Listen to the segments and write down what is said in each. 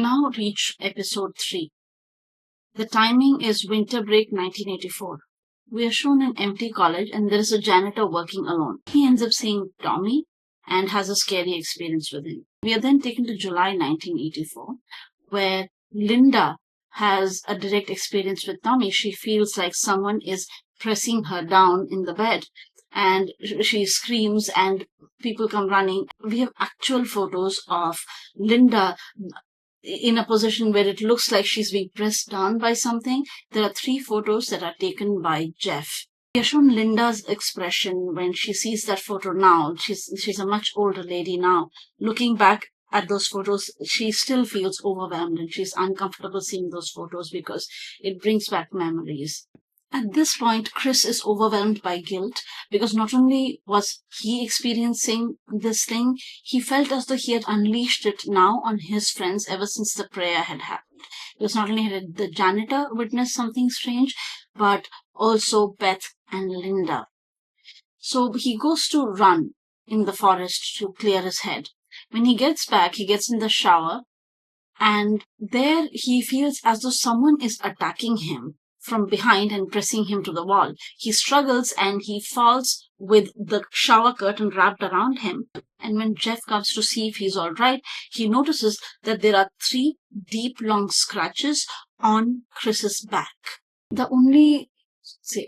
now reach episode 3. The timing is winter break 1984. We are shown an empty college and there is a janitor working alone. He ends up seeing Tommy and has a scary experience with him. We are then taken to July 1984, where Linda has a direct experience with Tommy. She feels like someone is pressing her down in the bed and she screams and people come running. We have actual photos of Linda in a position where it looks like she's being pressed down by something. There are 3 photos that are taken by Jeff. We are shown Linda's expression when she sees that photo now. She's a much older lady now. Looking back at those photos, she still feels overwhelmed and she's uncomfortable seeing those photos because it brings back memories. At this point, Chris is overwhelmed by guilt because not only was he experiencing this thing, he felt as though he had unleashed it now on his friends ever since the prayer had happened. Because not only had the janitor witnessed something strange, but also Beth and Linda. So he goes to run in the forest to clear his head. When he gets back, he gets in the shower, and there he feels as though someone is attacking him from behind and pressing him to the wall. He struggles and he falls with the shower curtain wrapped around him. And when Jeff comes to see if he's all right, he notices that there are 3 deep, long scratches on Chris's back. The only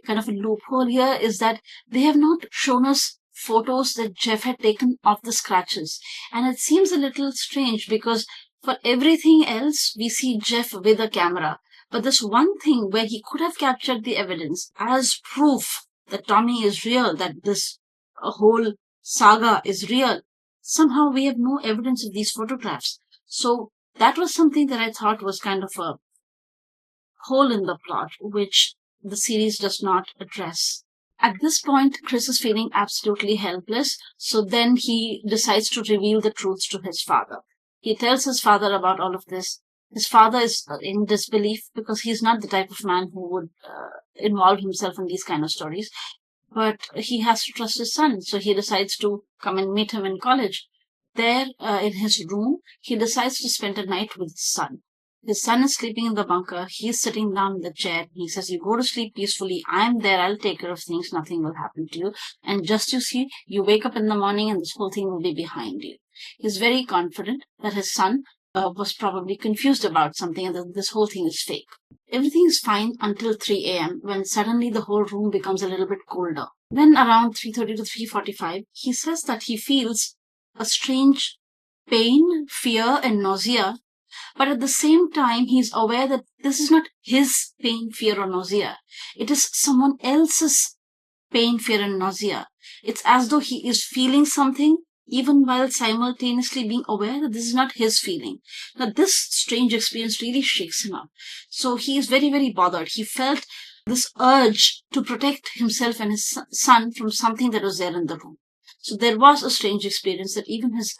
kind of a loophole here is that they have not shown us photos that Jeff had taken of the scratches. And it seems a little strange because for everything else, we see Jeff with a camera. But this one thing where he could have captured the evidence as proof that Tommy is real, that this whole saga is real, somehow we have no evidence of these photographs. So that was something that I thought was kind of a hole in the plot, which the series does not address. At this point, Chris is feeling absolutely helpless, so then he decides to reveal the truth to his father. He tells his father about all of this. His father is in disbelief because he's not the type of man who would involve himself in these kind of stories. But he has to trust his son, so he decides to come and meet him in college. There, in his room, he decides to spend a night with his son. His son is sleeping in the bunker. He's sitting down in the chair. He says, "You go to sleep peacefully. I'm there. I'll take care of things. Nothing will happen to you. And just you see, you wake up in the morning and this whole thing will be behind you." He's very confident that his son was probably confused about something and that this whole thing is fake. Everything is fine until 3 a.m. when suddenly the whole room becomes a little bit colder. Then around 3:30 to 3:45, he says that he feels a strange pain, fear, and nausea. But at the same time, he's aware that this is not his pain, fear, or nausea. It is someone else's pain, fear, and nausea. It's as though he is feeling something even while simultaneously being aware that this is not his feeling. Now, this strange experience really shakes him up. So he is very, very bothered. He felt this urge to protect himself and his son from something that was there in the room. So there was a strange experience that even his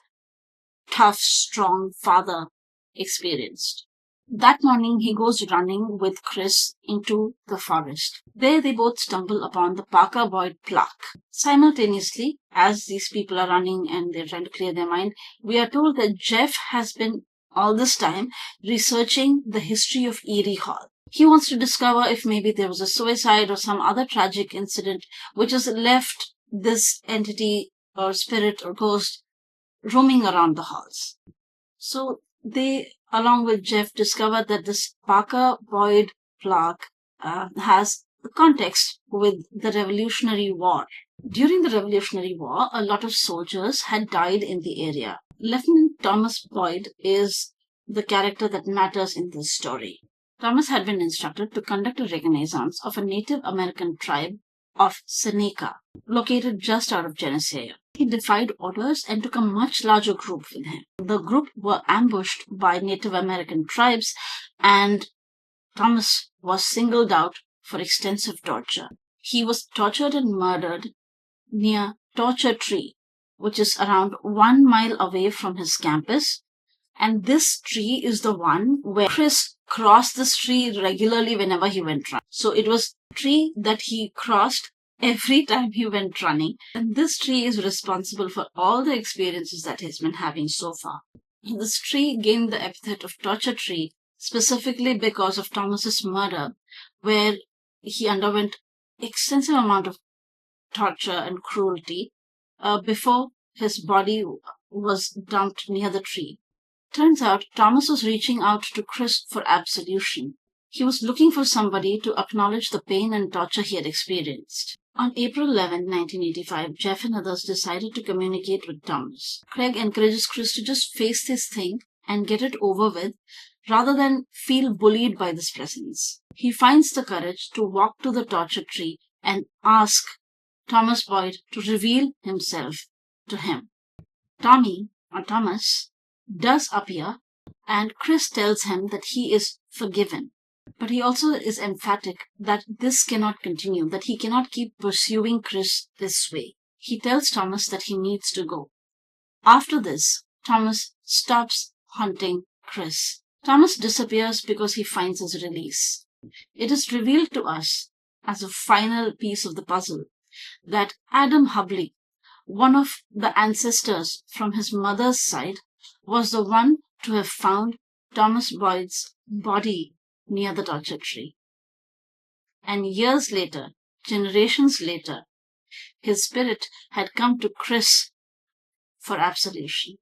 tough, strong father experienced. That morning, he goes running with Chris into the forest. There, they both stumble upon the Parker Boyd plaque. Simultaneously, as these people are running and they're trying to clear their mind, we are told that Jeff has been, all this time, researching the history of Eerie Hall. He wants to discover if maybe there was a suicide or some other tragic incident which has left this entity or spirit or ghost roaming around the halls. So they, along with Jeff, discovered that this Parker Boyd plaque has context with the Revolutionary War. During the Revolutionary War, a lot of soldiers had died in the area. Lieutenant Thomas Boyd is the character that matters in this story. Thomas had been instructed to conduct a reconnaissance of a Native American tribe of Seneca, located just out of Geneseo. He defied orders and took a much larger group with him. The group were ambushed by Native American tribes, and Thomas was singled out for extensive torture. He was tortured and murdered near Torture Tree, which is around 1 mile away from his campus. And this tree is the one where Chris crossed this tree regularly whenever he went running. So it was a tree that he crossed every time he went running. And this tree is responsible for all the experiences that he's been having so far. This tree gained the epithet of torture tree specifically because of Thomas's murder, where he underwent extensive amount of torture and cruelty before his body was dumped near the tree. Turns out Thomas was reaching out to Chris for absolution. He was looking for somebody to acknowledge the pain and torture he had experienced. On April 11, 1985, Jeff and others decided to communicate with Thomas. Craig encourages Chris to just face this thing and get it over with rather than feel bullied by this presence. He finds the courage to walk to the torture tree and ask Thomas Boyd to reveal himself to him. Thomas does appear, and Chris tells him that he is forgiven. But he also is emphatic that this cannot continue, that he cannot keep pursuing Chris this way. He tells Thomas that he needs to go. After this, Thomas stops hunting Chris. Thomas disappears because he finds his release. It is revealed to us as a final piece of the puzzle that Adam Hubley, one of the ancestors from his mother's side, was the one to have found Thomas Boyd's body near the torture tree. And years later, generations later, his spirit had come to Chris for absolution.